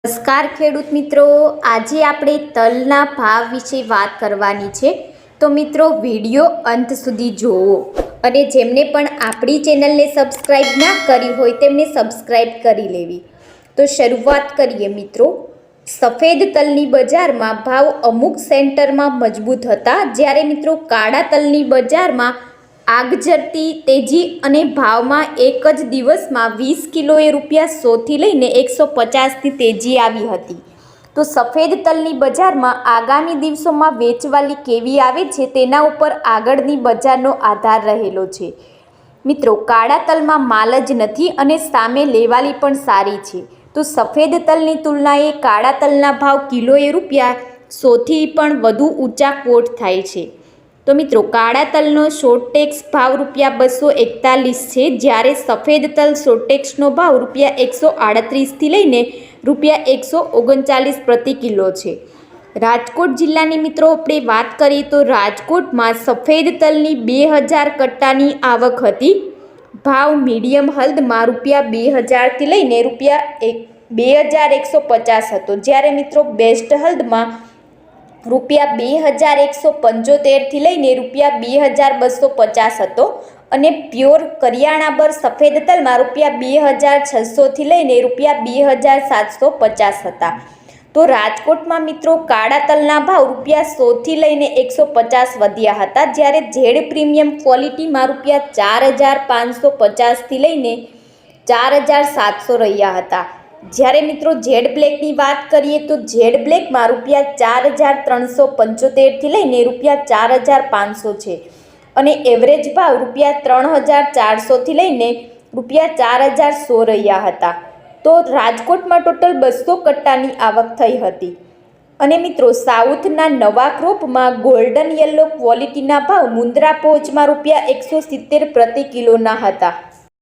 નમસ્કાર ખેડૂત મિત્રો, આજે આપણે તલના ભાવ વિશે વાત કરવાની છે. તો મિત્રો વિડીયો અંત સુધી જોવો અને જેમને પણ આપણી ચેનલને સબસ્ક્રાઈબ ના કરી હોય તેમને સબસ્ક્રાઈબ કરી લેવી. તો શરૂઆત કરીએ મિત્રો. સફેદ તલની બજારમાં ભાવ અમુક સેન્ટરમાં મજબૂત હતા, જ્યારે મિત્રો કાળા તલની બજારમાં આગજરતી તેજી અને ભાવમાં એક જ દિવસમાં 20 કિલોએ ₹100થી લઈને 150ની તેજી આવી હતી. તો સફેદ તલની બજારમાં આગામી દિવસોમાં વેચવાલી કેવી આવે છે તેના ઉપર આગળની બજારનો આધાર રહેલો છે. મિત્રો કાળા તલમાં માલ જ નથી અને સામે લેવાલી પણ સારી છે. તો સફેદ તલની તુલનાએ કાળા તલના ભાવ કિલોએ ₹100થી પણ વધુ ઊંચા કોટ થાય છે. તો મિત્રો કાળા તલનો શોર્ટેક્સ ભાવ ₹241 છે, જ્યારે સફેદ તલ શોર્ટેક્સનો ભાવ ₹138થી લઈને ₹139 પ્રતિ કિલો છે. રાજકોટ જિલ્લાની મિત્રો આપણે વાત કરીએ તો રાજકોટમાં સફેદ તલની 2000 કટ્ટાની આવક હતી. ભાવ મીડિયમ હળદમાં ₹2000થી લઈને ₹2150 હતો, જ્યારે મિત્રો બેસ્ટ હળદમાં ₹2175થી લઈને ₹2250 હતો અને પ્યોર કરિયાણાબર સફેદ તલમાં ₹2600થી લઈને ₹2750 હતા. તો રાજકોટમાં મિત્રો કાળા તલના ભાવ ₹100થી લઈને 150 વધ્યા હતા, જ્યારે ઝેડ પ્રીમિયમ ક્વોલિટીમાં ₹4550થી લઈને ₹4700 રહ્યા હતા. જ્યારે મિત્રો ઝેડ બ્લેકની વાત કરીએ તો ઝેડ બ્લેકમાં ₹4375થી લઈને ₹4500 છે અને એવરેજ ભાવ ₹3400થી લઈને ₹4100 રહ્યા હતા. તો રાજકોટમાં ટોટલ 200 કટ્ટાની આવક થઈ હતી. અને મિત્રો સાઉથના નવા ક્રોપમાં ગોલ્ડન યલો ક્વોલિટીના ભાવ મુન્દ્રા પહોંચમાં ₹170 પ્રતિ કિલોના હતા.